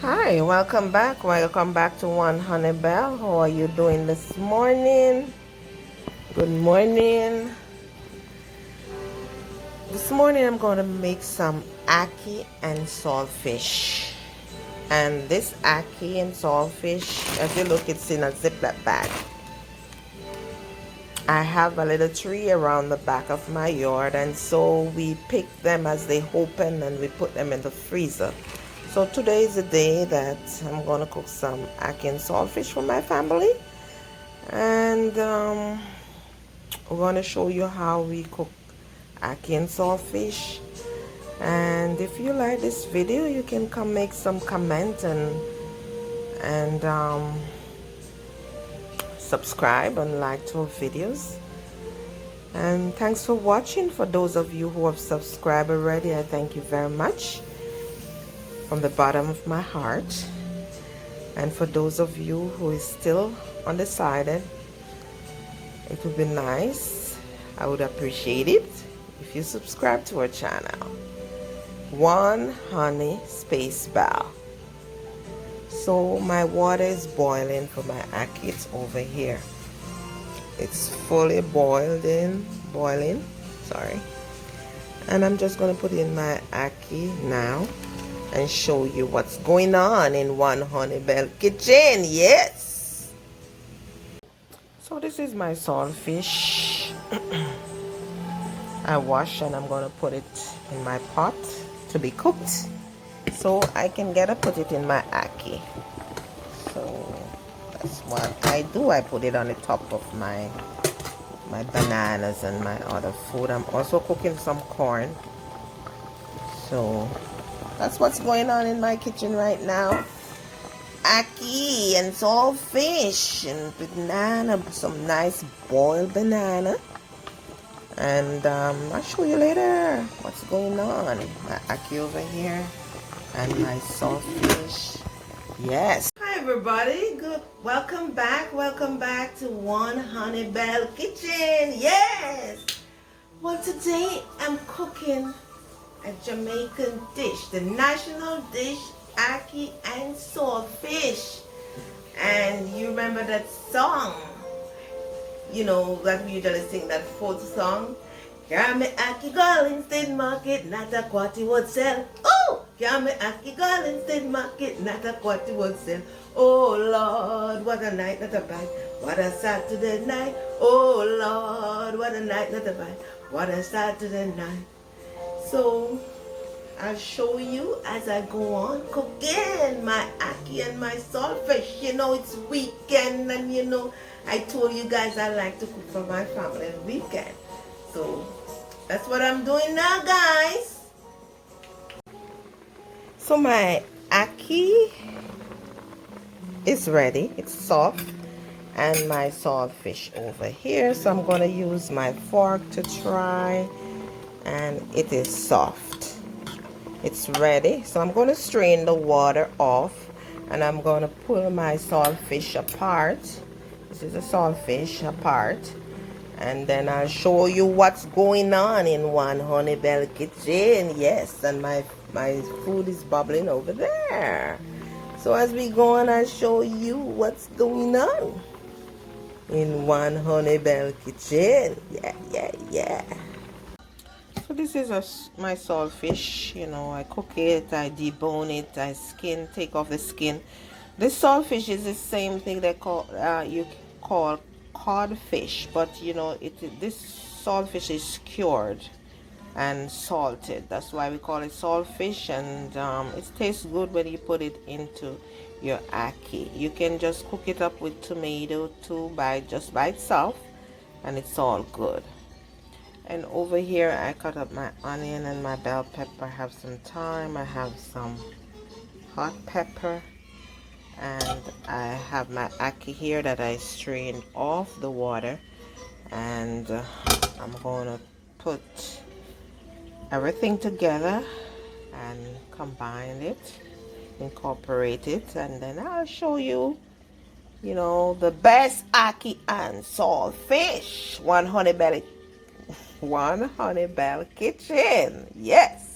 Hi, welcome back to One Honey Bell. How are you doing this morning? Good morning. This morning I'm going to make some ackee and saltfish. And this ackee and saltfish, as you look, it's in a Ziploc bag. I have a little tree around the back of my yard, and so we pick them as they open and we put them in the freezer. So today is the day that I'm gonna cook some ackee and saltfish for my family, and we're gonna show you how we cook ackee and saltfish. And if you like this video, you can come make some comment and subscribe and like to our videos. And thanks for watching. For those of you who have subscribed already, I thank you very much from the bottom of my heart. And for those of you who is still undecided, it would be nice, I would appreciate it if you subscribe to our channel, One Honey Space Bell. So my water is boiling for my ackee. It's over here. It's fully boiling, sorry. And I'm just going to put in my ackee now and show you what's going on in One Honey Bell kitchen. Yes! So this is my saltfish. I wash, and I'm going to put it in my pot to be cooked so I can put it in my ackee. So that's what I do. I put it on the top of my bananas and my other food. I'm also cooking some corn. So that's what's going on in my kitchen right now. Ackee and saltfish and banana, some nice boiled banana. And I'll show you later what's going on. My ackee over here and my saltfish. Yes. Hi everybody. Good. Welcome back to One Honey Bell Kitchen. Yes. Well, today I'm cooking a Jamaican dish, the national dish, ackee and saltfish. And you remember that song? You know, that we usually sing, that fourth song. Carry me ackee girl instead market, not a quarter would sell. Oh! Carry me ackee girl instead market, not a quarter would sell. Oh Lord, what a night, not a bad. What a Saturday night. Oh Lord, what a night, not a bad. What a Saturday night. So I'll show you as I go on cooking my ackee and my saltfish. You know, it's weekend, and you know, I told you guys I like to cook for my family on the weekend. So that's what I'm doing now, guys. So my ackee is ready. It's soft. And my saltfish over here. So I'm going to use my fork to try. And it is soft. It's ready. So I'm going to strain the water off. And I'm going to pull my saltfish apart. This is a saltfish apart. And then I'll show you what's going on in One Honey Bell Kitchen. Yes, and my food is bubbling over there. So as we go on, I'll show you what's going on in One Honey Bell Kitchen. Yeah. So this is my saltfish. You know, I cook it, I debone it, I take off the skin. This saltfish is the same thing they call you call codfish, but you know this saltfish is cured and salted. That's why we call it saltfish, and it tastes good when you put it into your ackee. You can just cook it up with tomato too, just by itself, and it's all good. And over here I cut up my onion and my bell pepper. I have some thyme, I have some hot pepper, and I have my ackee here that I strained off the water. And I'm going to put everything together and combine it, incorporate it, and then I'll show you, you know, the best ackee and saltfish. One Honey Bell Kitchen. Yes.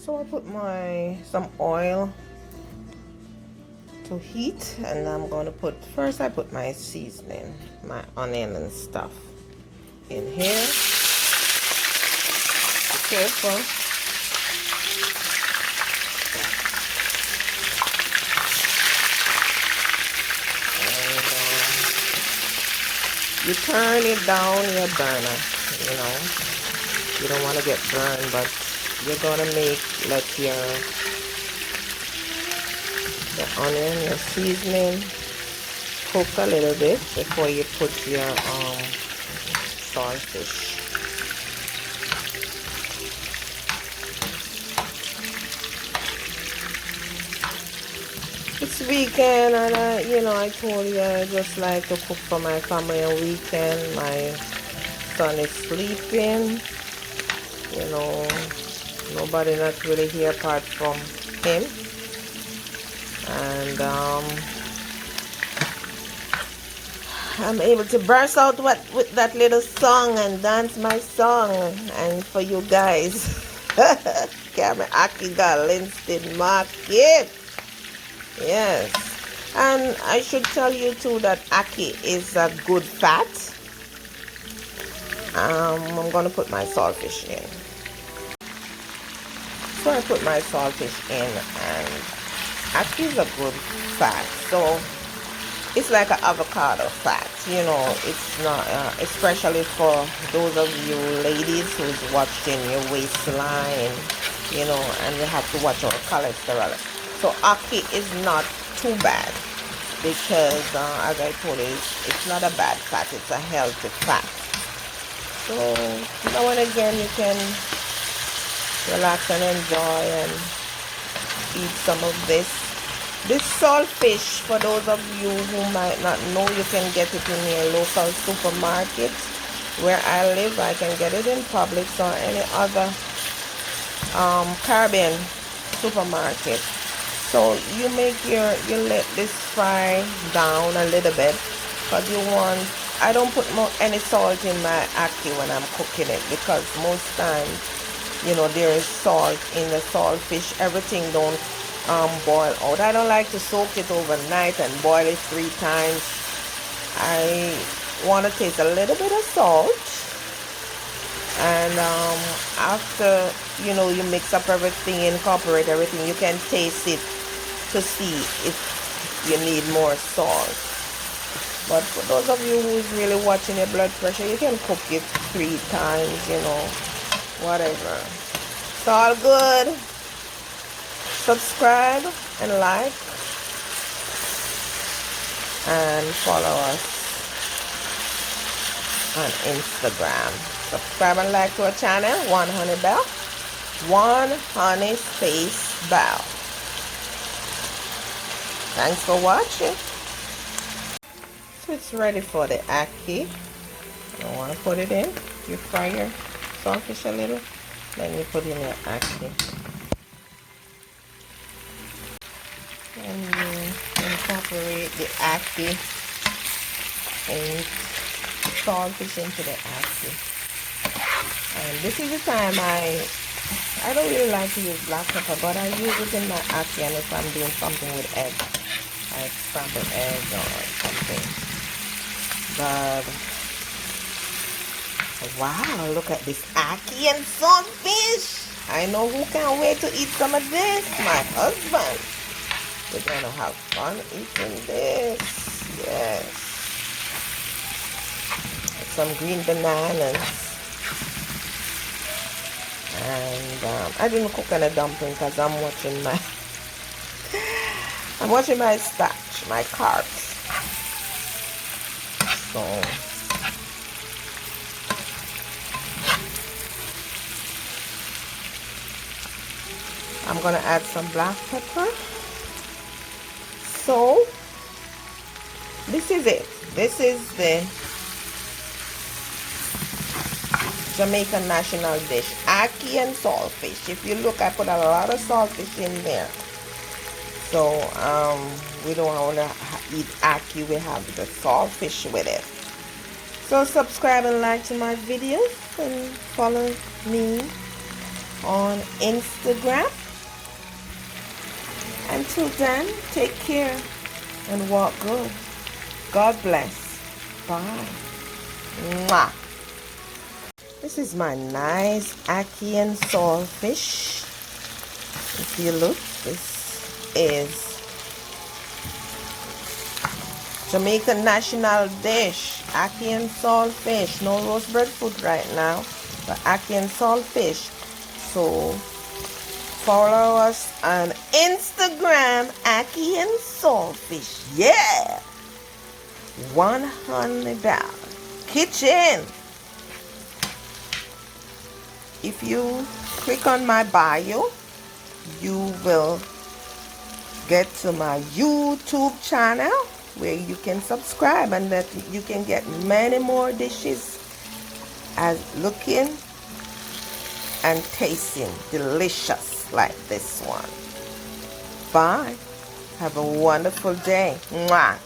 So I put some oil to heat, and I'm going to first I put my seasoning, my onion and stuff in here. Be careful. You turn it down your burner, you know. You don't want to get burned, but you're gonna let your onion, your seasoning cook a little bit before you put your saltfish. It's weekend, and I told you I just like to cook for my family on weekend. My son is sleeping, you know, nobody not really here apart from him, and I'm able to burst out with that little song and dance my song, and for you guys, Carmen Ackee got Linston Market. Yes, and I should tell you too that ackee is a good fat. I'm gonna put my saltfish in. So I put my saltfish in, and ackee is a good fat. So it's like an avocado fat, you know. It's not, especially for those of you ladies who's watching your waistline, you know, and we have to watch our cholesterol. So ackee is not too bad because, as I told you, it's not a bad fat. It's a healthy fat. So now and again you can relax and enjoy and eat some of this. This saltfish, for those of you who might not know, you can get it in your local supermarket. Where I live, I can get it in Publix or any other Caribbean supermarket. So you let this fry down a little bit, because I don't put any salt in my ackee when I'm cooking it, because most times, you know, there is salt in the saltfish. Everything don't boil out. I don't like to soak it overnight and boil it 3 times. I want to taste a little bit of salt, and after, you know, you mix up everything, incorporate everything, you can taste it to see if you need more salt. But for those of you who's really watching your blood pressure, you can cook it 3 times, you know, whatever. It's all good. Subscribe and like and follow us on Instagram. Subscribe and like to our channel, One Honey Bell, One Honey Space Bell. Thanks for watching. So it's ready for the ackee. You want to put it in. You fry your saltfish a little, then you put in your ackee. And you incorporate the ackee and saltfish into the ackee. And this is the time I don't really like to use black pepper, but I use it in my ackee, and if I'm doing something with eggs, like scrambled eggs or something. But wow, look at this ackee and saltfish. I know who can't wait to eat some of this. My husband. We're gonna have fun eating this. Yes. Some green bananas. And I didn't cook any dumpling because I'm watching my starch, my carbs. So I'm gonna add some black pepper. So this is it. This is the Jamaican national dish, ackee and saltfish. If you look, I put a lot of saltfish in there. So we don't want to eat ackee, we have the saltfish with it. So subscribe and like to my videos and follow me on Instagram. Until then, take care and walk good. God bless. Bye. Mwah. This is my nice ackee and saltfish. If you look, this is Jamaican national dish, ackee and saltfish. No roast breadfruit right now, but ackee and saltfish. So follow us on Instagram, ackee and saltfish. Yeah, $100 kitchen. If you click on my bio, you will get to my YouTube channel where you can subscribe and that you can get many more dishes as looking and tasting delicious like this one. Bye. Have a wonderful day. Mwah.